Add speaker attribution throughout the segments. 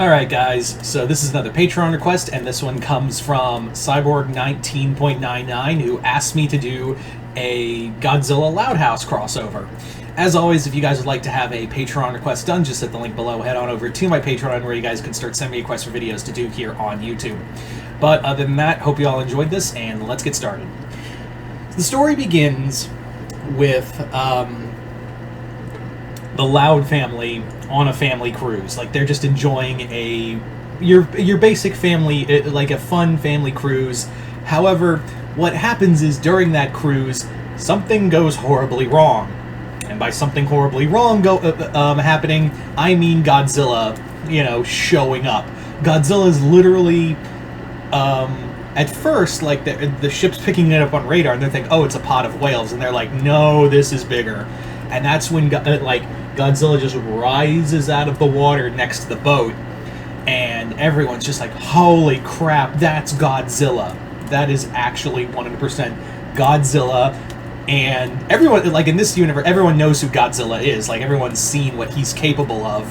Speaker 1: Alright guys, so this is another Patreon request, and this one comes from Cyborg19.99, who asked me to do a Godzilla Loudhouse crossover. As always, if you guys would like to have a Patreon request done, just hit the link below, head on over to my Patreon where you guys can start sending me requests for videos to do here on YouTube. But other than that, hope you all enjoyed this, and let's get started. The story begins with the Loud family on a family cruise. Like, they're just enjoying your basic family, like a fun family cruise. However, what happens is during that cruise, something goes horribly wrong. And by something horribly wrong happening, I mean Godzilla, showing up. Godzilla's literally, at first, like, the ship's picking it up on radar, and they're thinking, oh, it's a pod of whales, and they're like, no, this is bigger. And that's when, Godzilla just rises out of the water next to the boat, and everyone's just like, holy crap, that's Godzilla. That is actually 100% Godzilla. And everyone, like, in this universe, everyone knows who Godzilla is. Like, everyone's seen what he's capable of,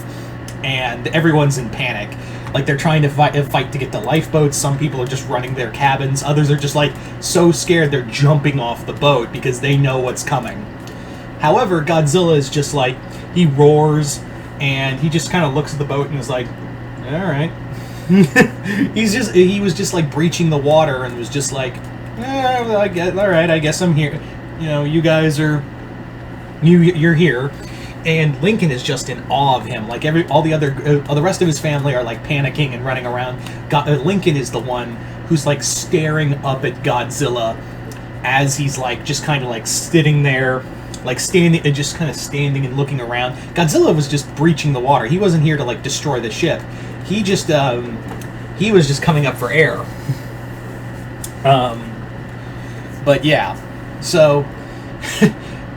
Speaker 1: and everyone's in panic. Like, they're trying to fight to get the lifeboats. Some people are just running their cabins. Others are just, like, so scared they're jumping off the boat because they know what's coming. However, Godzilla is just like, he roars, and he just kind of looks at the boat and is like, alright. He was just like breaching the water and was just like, alright, I guess I'm here. You guys are, you're here. And Lincoln is just in awe of him. Like, all the rest of his family are like panicking and running around. Lincoln is the one who's like staring up at Godzilla as he's like just kind of like sitting there, like standing and looking around. Godzilla was just breaching the water. He wasn't here to like destroy the ship. He just he was just coming up for air. But yeah, so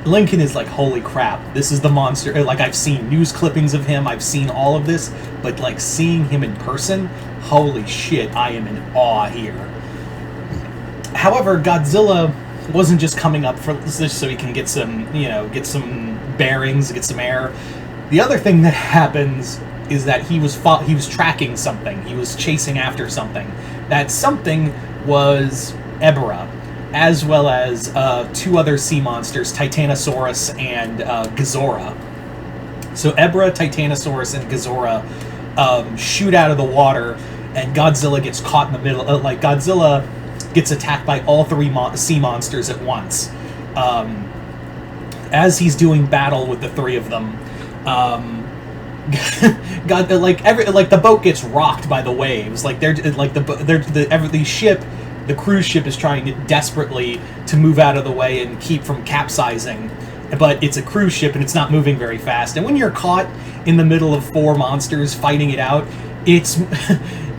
Speaker 1: Lincoln is like, holy crap, this is the monster. Like, I've seen news clippings of him, I've seen all of this, but like seeing him in person, holy shit, I am in awe here. However, Godzilla wasn't just coming up just so he can get some, get some bearings, get some air. The other thing that happens is that he was tracking something. He was chasing after something. That something was Ebra, as well as two other sea monsters, Titanosaurus and Gazora. So Ebra, Titanosaurus, and Gazora shoot out of the water, and Godzilla gets caught in the middle. Godzilla gets attacked by all three sea monsters at once. As he's doing battle with the three of them, the boat gets rocked by the waves. Like, the cruise ship is trying desperately to move out of the way and keep from capsizing, but it's a cruise ship and it's not moving very fast. And when you're caught in the middle of four monsters fighting it out, it's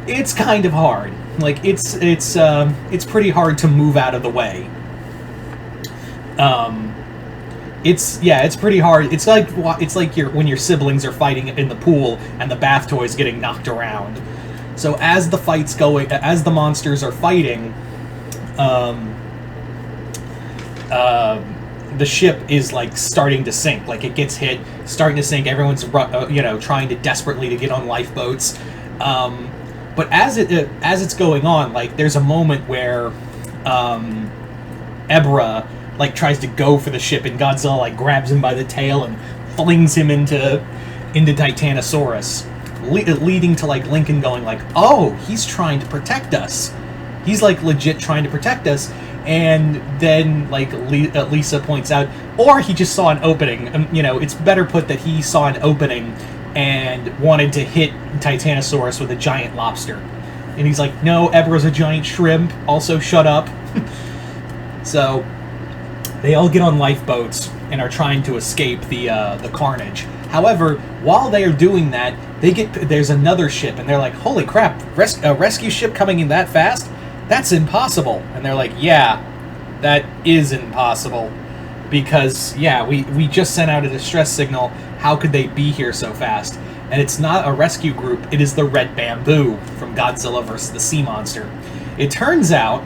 Speaker 1: it's kind of hard. Like, it's pretty hard to move out of the way. It's pretty hard. It's like when your siblings are fighting in the pool and the bath toy's getting knocked around. So as the monsters are fighting, the ship is like starting to sink. Like, it gets hit, starting to sink. Everyone's trying desperately to get on lifeboats. But as it's going on, like, there's a moment where Ebra like tries to go for the ship, and Godzilla like grabs him by the tail and flings him into Titanosaurus, leading to like Lincoln going like, oh, he's trying to protect us. He's like legit trying to protect us. And then like Lisa points out, or he just saw an opening. It's better put that he saw an opening and wanted to hit Titanosaurus with a giant lobster. And he's like, no, Ebra's a giant shrimp, also shut up. So they all get on lifeboats and are trying to escape the carnage. However, while they are doing that, there's another ship, and they're like, holy crap, a rescue ship coming in that fast? That's impossible. And they're like, yeah, that is impossible. Because, yeah, we just sent out a distress signal. How could they be here so fast? And it's not a rescue group, it is the Red Bamboo from Godzilla vs. the Sea Monster. It turns out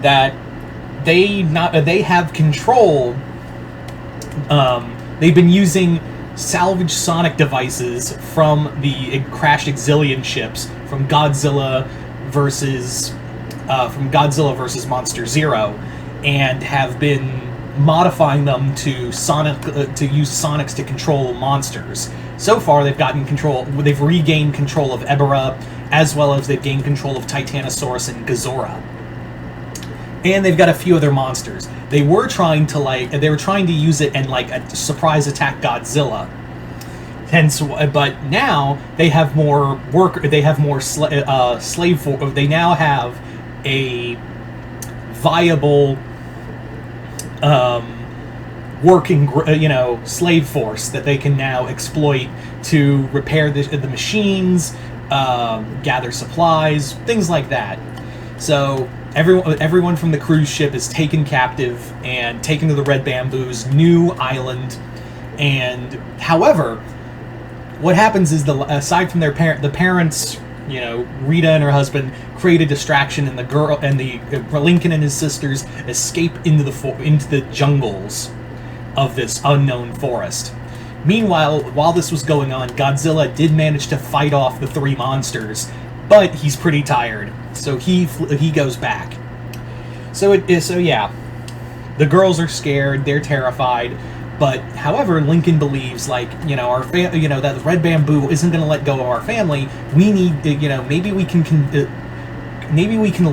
Speaker 1: that they have control. They've been using salvage sonic devices from the crashed Exilian ships from Godzilla versus Monster Zero, and have been modifying them to use sonics to control monsters. So far, they've regained control of Ebera, as well as they've gained control of Titanosaurus and Gazora. And they've got a few other monsters. They were trying to use it and a surprise attack Godzilla. Hence, but now they have more slave force. They now have a viable working slave force that they can now exploit to repair the machines, gather supplies, things like that. So everyone from the cruise ship is taken captive and taken to the Red Bamboo's new island. And however, what happens is aside from the parents, Rita and her husband create a distraction, and Lincoln and his sisters escape into the jungles of this unknown forest. Meanwhile, while this was going on, Godzilla did manage to fight off the 3 monsters, but he's pretty tired, so he goes back. So yeah, the girls are scared, they're terrified. But however, Lincoln believes that the Red Bamboo isn't going to let go of our family. We need maybe we can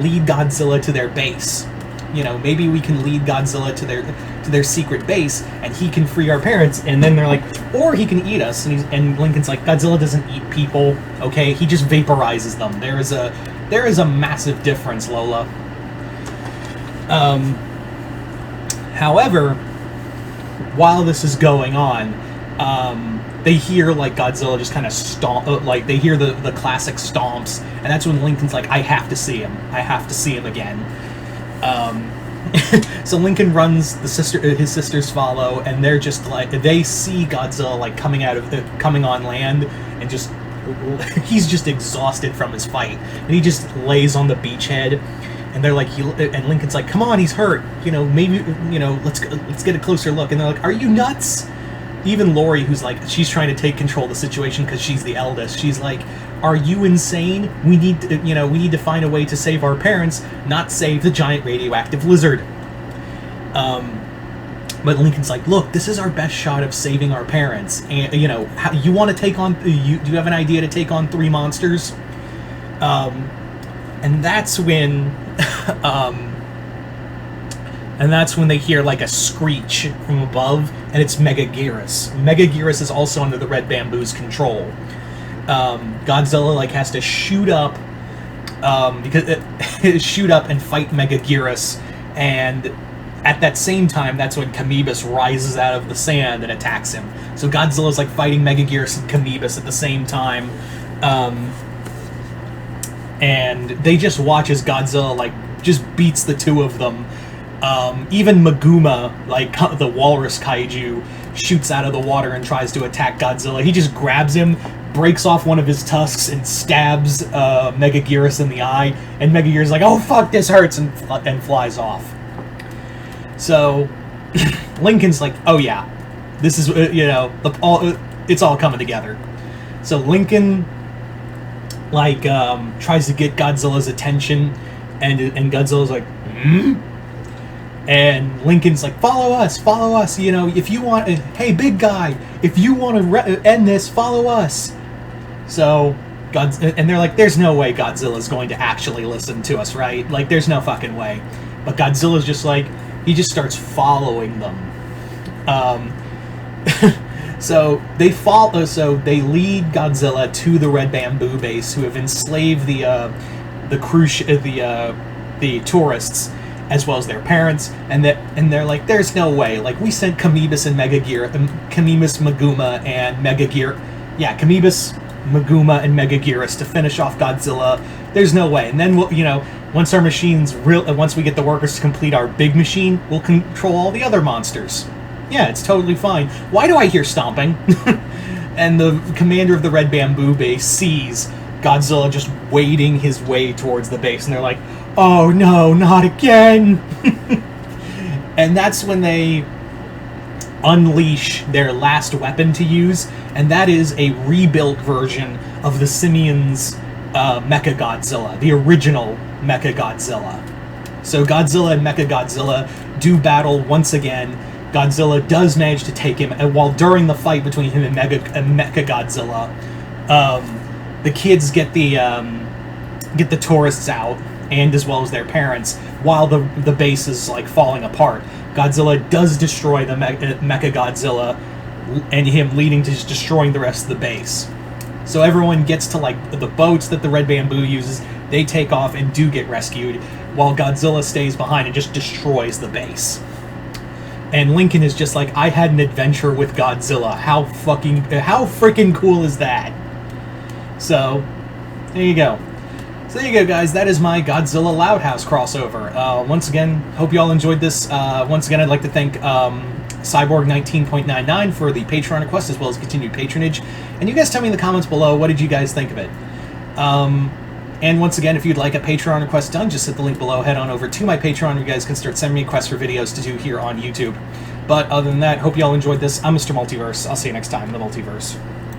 Speaker 1: lead Godzilla to their base. Maybe we can lead Godzilla to their secret base, and he can free our parents. And then they're like, or he can eat us. And Lincoln's like, Godzilla doesn't eat people. Okay, he just vaporizes them. There is a massive difference, Lola. However, while this is going on, they hear Godzilla just kind of stomp, they hear the classic stomps, and that's when Lincoln's like, I have to see him again. So Lincoln runs, his sisters follow, and they're just they see Godzilla coming on land, and just he's just exhausted from his fight, and he just lays on the beachhead. And they're like, and Lincoln's like, come on, he's hurt. Maybe, let's get a closer look. And they're like, are you nuts? Even Lori, who's she's trying to take control of the situation because she's the eldest. She's like, are you insane? We need to find a way to save our parents, not save the giant radioactive lizard. But Lincoln's like, look, this is our best shot of saving our parents. And you want to take on? Do you have an idea to take on 3 monsters? And that's when they hear a screech from above, and it's Megaguirus. Megaguirus is also under the Red Bamboo's control. Godzilla has to shoot up and fight Megaguirus, and at that same time, that's when Camebus rises out of the sand and attacks him. So Godzilla's fighting Megaguirus and Camebus at the same time. And they just watch as Godzilla just beats the 2 of them. Even Maguma, the walrus kaiju, shoots out of the water and tries to attack Godzilla. He just grabs him, breaks off one of his tusks, and stabs Megaguirus in the eye. And Megaguirus is like, oh fuck, this hurts, and flies off. So Lincoln's like, oh yeah, this is it's all coming together. So Lincoln tries to get Godzilla's attention, and Godzilla's like, hmm? And Lincoln's like, follow us, if you want, hey big guy, if you want to end this, follow us. So and they're like, there's no way Godzilla's going to actually listen to us, right? There's no fucking way. But Godzilla's just he just starts following them. So they lead Godzilla to the Red Bamboo base, who have enslaved the tourists, as well as their parents, and they're like, there's no way. We sent Camebus and Camebus, Maguma, and Camebus, Maguma, and Megaguirus to finish off Godzilla. There's no way. And then once our machines once we get the workers to complete our big machine, we'll control all the other monsters. Yeah, it's totally fine. Why do I hear stomping? And the commander of the Red Bamboo base sees Godzilla just wading his way towards the base, and they're like, oh no, not again! And that's when they unleash their last weapon to use, and that is a rebuilt version of the Simians' Mechagodzilla, the original Mechagodzilla. So Godzilla and Mechagodzilla do battle once again. Godzilla does manage to take him, and while during the fight between him and Mechagodzilla, the kids get the tourists out, and as well as their parents, while the base is like falling apart. Godzilla does destroy the Mechagodzilla, and him leading to just destroying the rest of the base. So everyone gets to like the boats that the Red Bamboo uses. They take off and do get rescued, while Godzilla stays behind and just destroys the base. And Lincoln is just like, I had an adventure with Godzilla. How freaking cool is that? So, there you go. So there you go, guys. That is my Godzilla Loud House crossover. Once again, hope you all enjoyed this. Once again, I'd like to thank Cyborg19.99 for the Patreon request, as well as continued patronage. And you guys tell me in the comments below, what did you guys think of it? And once again, if you'd like a Patreon request done, just hit the link below, head on over to my Patreon, where you guys can start sending me requests for videos to do here on YouTube. But other than that, hope you all enjoyed this. I'm Mr. Multiverse. I'll see you next time in the Multiverse.